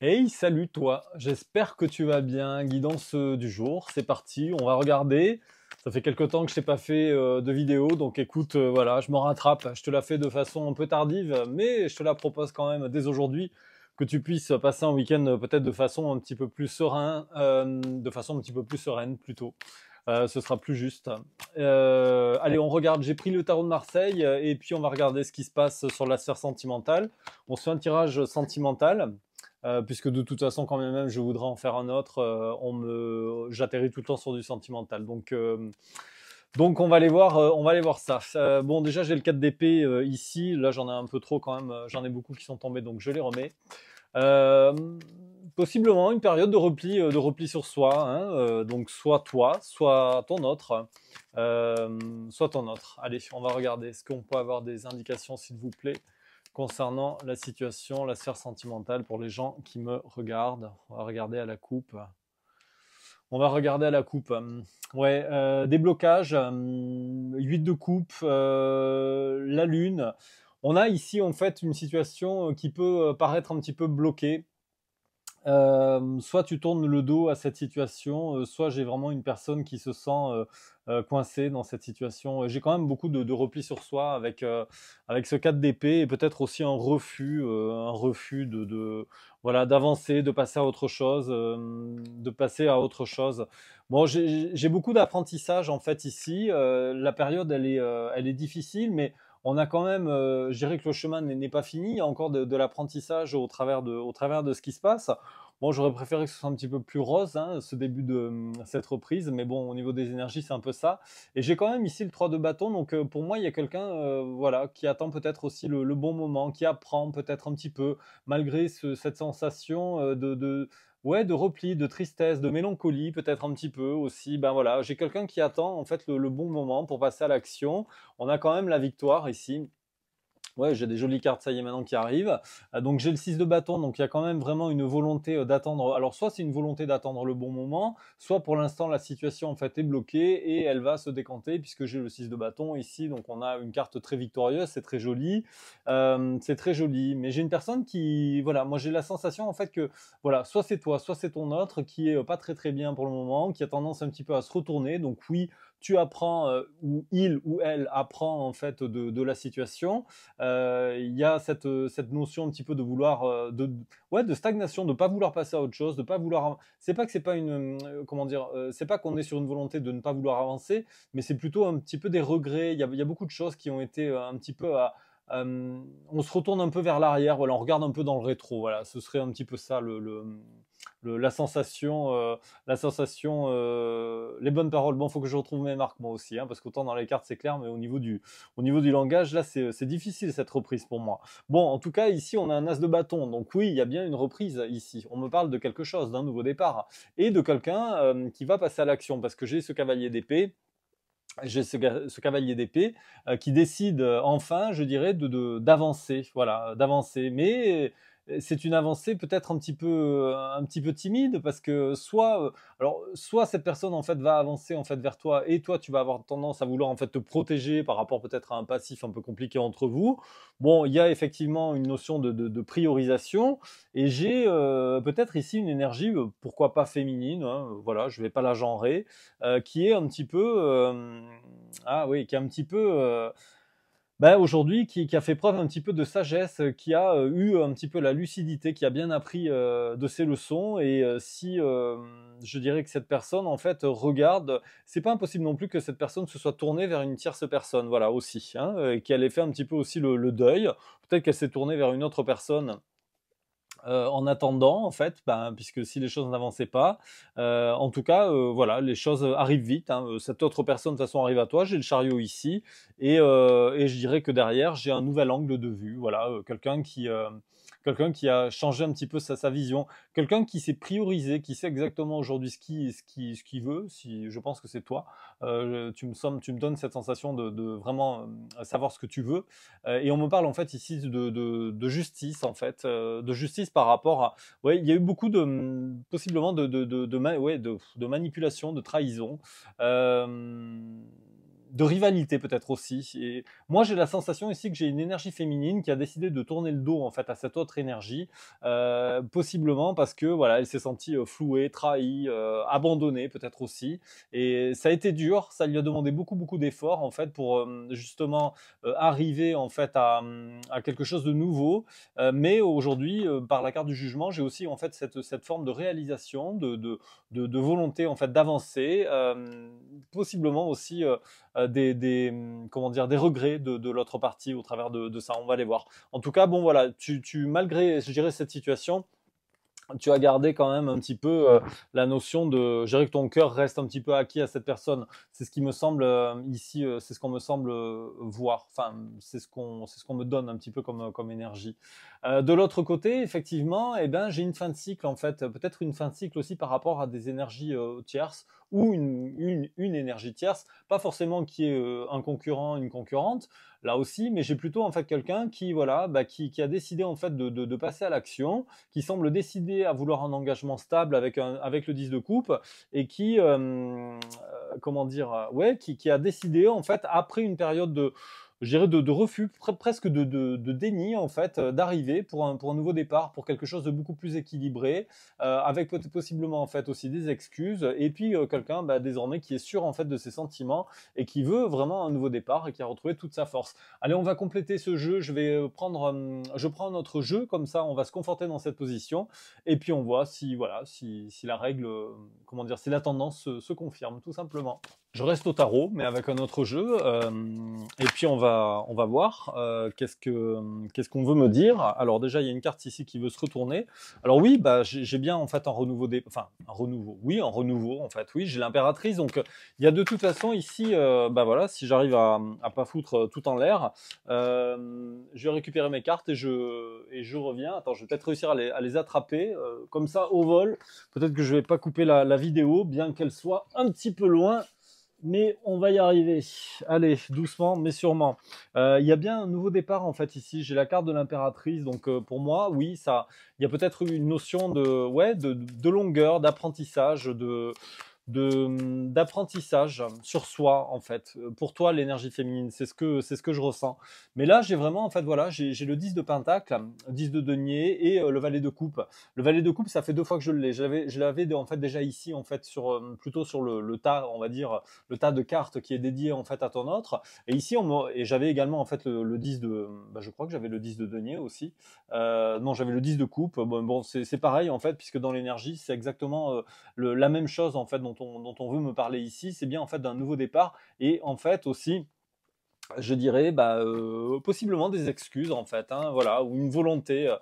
Hey, salut toi, j'espère que tu vas bien. Guidance du jour, c'est parti, on va regarder. Ça fait quelque temps que je t'ai pas fait de vidéo, donc écoute, voilà, je me rattrape. Je te la fais de façon un peu tardive, mais je te la propose quand même dès aujourd'hui que tu puisses passer un week-end peut-être de façon un petit peu plus serein, de façon un petit peu plus sereine plutôt. Ce sera plus juste. Allez, on regarde. J'ai pris le tarot de Marseille et puis on va regarder ce qui se passe sur la sphère sentimentale. On se fait un tirage sentimental. Puisque de toute façon, quand même, je voudrais en faire un autre, j'atterris tout le temps sur du sentimental. Donc on va aller voir ça. Bon, déjà, j'ai le 4 d'épée ici. Là, j'en ai un peu trop quand même. J'en ai beaucoup qui sont tombés, donc je les remets. Euh, Possiblement une période de repli sur soi. Hein, donc soit toi, soit ton autre. Soit ton autre. Allez, on va regarder. Est-ce qu'on peut avoir des indications, s'il vous plaît, concernant la situation, la sphère sentimentale pour les gens qui me regardent? On va regarder à la coupe. On va regarder à la coupe. Ouais, des blocages, 8 de coupe, la lune. On a ici en fait une situation qui peut paraître un petit peu bloquée. Soit tu tournes le dos à cette situation, soit j'ai vraiment une personne qui se sent coincée dans cette situation. J'ai quand même beaucoup de repli sur soi avec ce 4 d'épée et peut-être aussi un refus voilà, d'avancer, de passer à autre chose, de passer à autre chose. Bon, j'ai beaucoup d'apprentissage en fait ici. La période, elle est difficile, mais on a quand même, je dirais que le chemin n'est pas fini. Il y a encore de l'apprentissage au travers de ce qui se passe. Bon, j'aurais préféré que ce soit un petit peu plus rose, hein, ce début de cette reprise, mais bon, au niveau des énergies, c'est un peu ça. Et j'ai quand même ici le 3 de bâton, donc pour moi, il y a quelqu'un voilà, qui attend peut-être aussi le bon moment, qui apprend peut-être un petit peu, malgré cette sensation ouais, de repli, de tristesse, de mélancolie, peut-être un petit peu aussi. Ben voilà, j'ai quelqu'un qui attend en fait le bon moment pour passer à l'action. On a quand même la victoire ici. Ouais, j'ai des jolies cartes, ça y est, maintenant qui arrivent. Donc j'ai le 6 de bâton, donc il y a quand même vraiment une volonté d'attendre. Alors soit c'est une volonté d'attendre le bon moment, soit pour l'instant la situation en fait est bloquée et elle va se décanter puisque j'ai le 6 de bâton ici. Donc on a une carte très victorieuse, c'est très joli. C'est très joli. Mais j'ai une personne qui, voilà, moi j'ai la sensation en fait que, voilà, soit c'est toi, soit c'est ton autre qui est pas très très bien pour le moment, qui a tendance un petit peu à se retourner. Donc oui, tu apprends, ou il ou elle apprend en fait de la situation. Il y a cette notion un petit peu de vouloir, ouais, de stagnation, de pas vouloir passer à autre chose, de pas vouloir. C'est pas que c'est pas une, comment dire, c'est pas qu'on est sur une volonté de ne pas vouloir avancer, mais c'est plutôt un petit peu des regrets. Il y a beaucoup de choses qui ont été un petit peu on se retourne un peu vers l'arrière, voilà, on regarde un peu dans le rétro, voilà, ce serait un petit peu ça la sensation, les bonnes paroles. Bon, faut que je retrouve mes marques moi aussi, hein, parce qu'autant dans les cartes c'est clair, mais au niveau du langage, là c'est difficile cette reprise pour moi. Bon, en tout cas ici on a un as de bâton, donc oui, il y a bien une reprise ici. On me parle de quelque chose, d'un nouveau départ et de quelqu'un qui va passer à l'action, parce que j'ai ce cavalier d'épée. J'ai ce cavalier d'épée qui décide enfin, je dirais, d'avancer, voilà, d'avancer. Mais c'est une avancée peut-être un petit peu timide parce que soit cette personne en fait va avancer en fait vers toi et toi tu vas avoir tendance à vouloir en fait te protéger par rapport peut-être à un passif un peu compliqué entre vous. Bon, il y a effectivement une notion de priorisation et j'ai peut-être ici une énergie, pourquoi pas féminine, hein, voilà, je vais pas la genrer, qui est un petit peu, ah oui, qui est un petit peu, ben, aujourd'hui, qui a fait preuve un petit peu de sagesse, qui a eu un petit peu la lucidité, qui a bien appris de ses leçons. Et si je dirais que cette personne, en fait, regarde, c'est pas impossible non plus que cette personne se soit tournée vers une tierce personne, voilà, aussi, hein, et qu'elle ait fait un petit peu aussi le deuil. Peut-être qu'elle s'est tournée vers une autre personne en attendant, en fait, ben, puisque si les choses n'avançaient pas, en tout cas, voilà, les choses arrivent vite, hein. Cette autre personne, de toute façon, arrive à toi. J'ai le chariot ici, et je dirais que derrière, j'ai un nouvel angle de vue. Voilà, quelqu'un qui a changé un petit peu sa vision, quelqu'un qui s'est priorisé, qui sait exactement aujourd'hui ce qu'il veut. Si je pense que c'est toi, tu me donnes cette sensation de vraiment savoir ce que tu veux. Et on me parle en fait ici de justice, en fait, de justice par rapport à. Ouais, il y a eu beaucoup de possiblement ouais, de manipulation, de trahison. Euh, de rivalité peut-être aussi. Et moi, j'ai la sensation ici que j'ai une énergie féminine qui a décidé de tourner le dos en fait à cette autre énergie, possiblement parce que voilà, elle s'est sentie flouée, trahie, abandonnée peut-être aussi. Et ça a été dur, ça lui a demandé beaucoup d'efforts en fait pour justement arriver en fait à quelque chose de nouveau. Mais aujourd'hui, par la carte du jugement, j'ai aussi en fait cette forme de réalisation, de volonté en fait d'avancer, possiblement aussi comment dire, des regrets de l'autre partie au travers de ça. On va les voir. En tout cas, bon voilà, malgré, je dirais, cette situation, tu as gardé quand même un petit peu la notion de, je dirais que ton cœur reste un petit peu acquis à cette personne. C'est ce qui me semble ici, c'est ce qu'on me semble voir. Enfin, c'est ce qu'on me donne un petit peu comme énergie. De l'autre côté, effectivement, eh ben, j'ai une fin de cycle en fait, peut-être une fin de cycle aussi par rapport à des énergies tierces ou une énergie tierce, pas forcément qui est un concurrent, une concurrente, là aussi, mais j'ai plutôt en fait quelqu'un qui voilà, bah, qui a décidé en fait de passer à l'action, qui semble décidé à vouloir un engagement stable avec le 10 de coupe et qui, comment dire, ouais, qui a décidé en fait après une période je dirais de refus, presque de déni en fait, d'arriver pour un nouveau départ, pour quelque chose de beaucoup plus équilibré, avec possiblement en fait aussi des excuses, et puis quelqu'un bah, désormais qui est sûr en fait de ses sentiments et qui veut vraiment un nouveau départ et qui a retrouvé toute sa force. Allez, on va compléter ce jeu. Je prends notre jeu, comme ça, on va se conforter dans cette position, et puis on voit si, voilà, si la règle, comment dire, si la tendance se confirme, tout simplement. Je reste au tarot, mais avec un autre jeu, et puis on va voir qu'est-ce qu'on veut me dire. Alors déjà, il y a une carte ici qui veut se retourner. Alors oui, bah j'ai bien en fait un renouveau enfin un renouveau. Oui, un renouveau en fait. Oui, j'ai l'impératrice, donc il y a de toute façon ici, bah voilà, si j'arrive à pas foutre tout en l'air, je vais récupérer mes cartes et je reviens. Attends, je vais peut-être réussir à les attraper comme ça au vol. Peut-être que je vais pas couper la vidéo, bien qu'elle soit un petit peu loin. Mais on va y arriver. Allez, doucement, mais sûrement. Il y a bien un nouveau départ en fait ici. J'ai la carte de l'impératrice, donc pour moi, oui, ça, il y a peut-être une notion ouais, de longueur, d'apprentissage, d'apprentissage sur soi en fait. Pour toi, l'énergie féminine, c'est ce que je ressens. Mais là, j'ai vraiment en fait voilà, j'ai le 10 de pentacle, 10 de denier et le valet de coupe. Le valet de coupe, ça fait 2 fois que je l'ai. Je l'avais en fait déjà ici en fait sur plutôt sur le tas, on va dire le tas de cartes qui est dédié en fait à ton autre. Et ici et j'avais également en fait le 10 de bah, je crois que j'avais le 10 de denier aussi. Non, j'avais le 10 de coupe. Bon c'est pareil en fait puisque dans l'énergie, c'est exactement la même chose en fait dont on veut me parler ici, c'est bien en fait d'un nouveau départ et en fait aussi je dirais bah, possiblement des excuses en fait, hein, voilà, ou une volonté.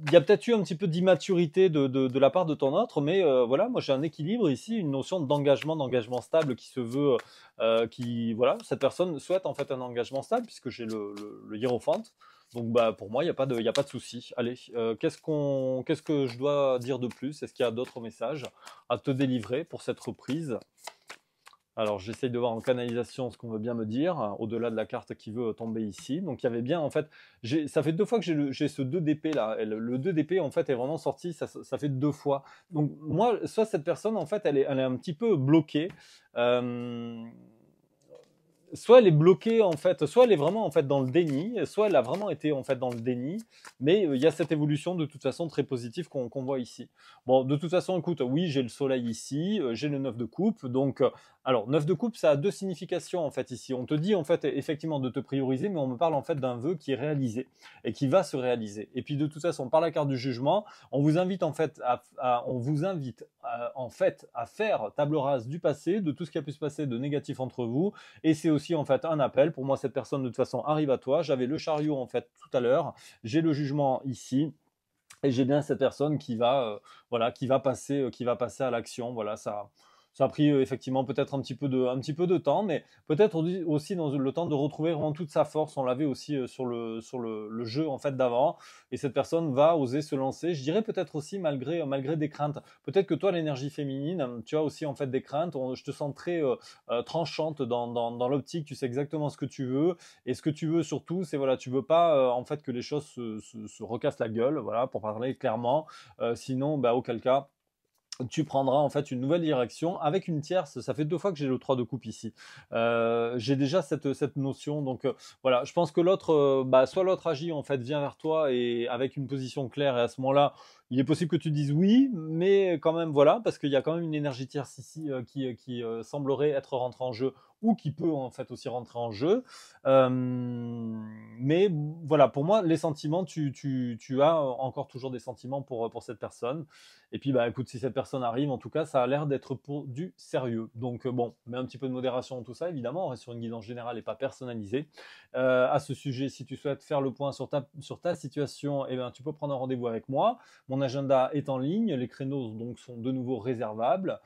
Il y a peut-être eu un petit peu d'immaturité de la part de ton autre, mais voilà, moi j'ai un équilibre ici, une notion d'engagement stable qui se veut, qui voilà, cette personne souhaite en fait un engagement stable puisque j'ai le hiérophante. Donc bah pour moi il y a pas de souci. Allez, qu'est-ce que je dois dire de plus? Est-ce qu'il y a d'autres messages à te délivrer pour cette reprise? Alors, j'essaye de voir en canalisation ce qu'on veut bien me dire, au-delà de la carte qui veut tomber ici. Donc, il y avait bien, en fait, ça fait 2 fois que j'ai ce 2 d'épée là. Et le 2 d'épée, en fait, est vraiment sorti, ça fait 2 fois. Donc, moi, soit cette personne, en fait, elle est un petit peu bloquée. Euh, Soit elle est bloquée en fait, soit elle est vraiment en fait dans le déni, soit elle a vraiment été en fait dans le déni, mais il y a cette évolution de toute façon très positive qu'on voit ici. Bon, de toute façon, écoute, oui, j'ai le soleil ici, j'ai le 9 de coupe, donc alors 9 de coupe, ça a 2 significations en fait ici. On te dit en fait effectivement de te prioriser, mais on me parle en fait d'un vœu qui est réalisé et qui va se réaliser. Et puis de toute façon, par la carte du jugement, on vous invite en fait en fait à faire table rase du passé, de tout ce qui a pu se passer de négatif entre vous. Et c'est aussi en fait un appel. Pour moi, cette personne de toute façon arrive à toi. J'avais le chariot en fait tout à l'heure. J'ai le jugement ici. Et j'ai bien cette personne voilà, qui va passer à l'action. Voilà, ça a pris effectivement peut-être un petit peu de temps, mais peut-être aussi dans le temps de retrouver vraiment toute sa force. On l'avait aussi sur le jeu en fait d'avant. Et cette personne va oser se lancer. Je dirais peut-être aussi malgré des craintes. Peut-être que toi, l'énergie féminine, tu as aussi en fait des craintes. Je te sens très tranchante dans l'optique. Tu sais exactement ce que tu veux. Et ce que tu veux surtout, c'est voilà, tu veux pas en fait que les choses se recassent la gueule, voilà, pour parler clairement. Sinon, bah, auquel cas tu prendras en fait une nouvelle direction avec une tierce. Ça fait 2 fois que j'ai le 3 de coupe ici. J'ai déjà cette notion donc voilà, je pense que l'autre, bah, soit l'autre agit en fait, vient vers toi et avec une position claire et à ce moment-là, il est possible que tu dises «oui», mais quand même voilà, parce qu'il y a quand même une énergie tierce ici, qui semblerait être rentrée en jeu ou qui peut en fait aussi rentrer en jeu. Mais voilà, pour moi, les sentiments, tu as encore toujours des sentiments pour cette personne. Et puis, bah, écoute, si cette personne arrive, en tout cas, ça a l'air d'être pour du sérieux. Donc, bon, mets un petit peu de modération dans tout ça, évidemment. On reste sur une guidance générale et pas personnalisée. À ce sujet, si tu souhaites faire le point sur ta situation, eh ben, tu peux prendre un rendez-vous avec moi. Mon agenda est en ligne. Les créneaux donc, sont de nouveau réservables.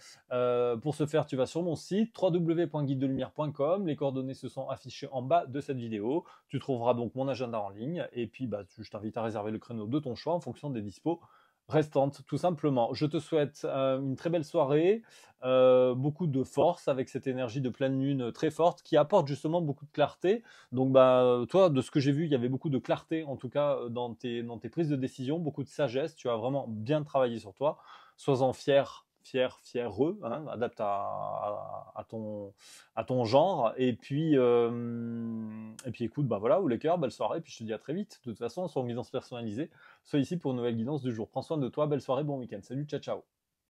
Pour ce faire, tu vas sur mon site www.guidedelumière.com. Les coordonnées se sont affichées en bas de cette vidéo. Tu trouveras donc mon agenda en ligne. Et puis, bah, je t'invite à réserver le créneau de ton choix en fonction des dispos restantes, tout simplement. Je te souhaite une très belle soirée, beaucoup de force avec cette énergie de pleine lune très forte qui apporte justement beaucoup de clarté. Donc, bah, toi, de ce que j'ai vu, il y avait beaucoup de clarté, en tout cas, dans tes prises de décision, beaucoup de sagesse. Tu as vraiment bien travaillé sur toi. Sois-en fier, fier, fiereux, hein, adapte à ton genre. Et puis écoute, bah voilà, ou les cœurs, belle soirée, puis je te dis à très vite. De toute façon, sur une guidance personnalisée, sois ici pour une nouvelle guidance du jour. Prends soin de toi, belle soirée, bon week-end. Salut, ciao, ciao.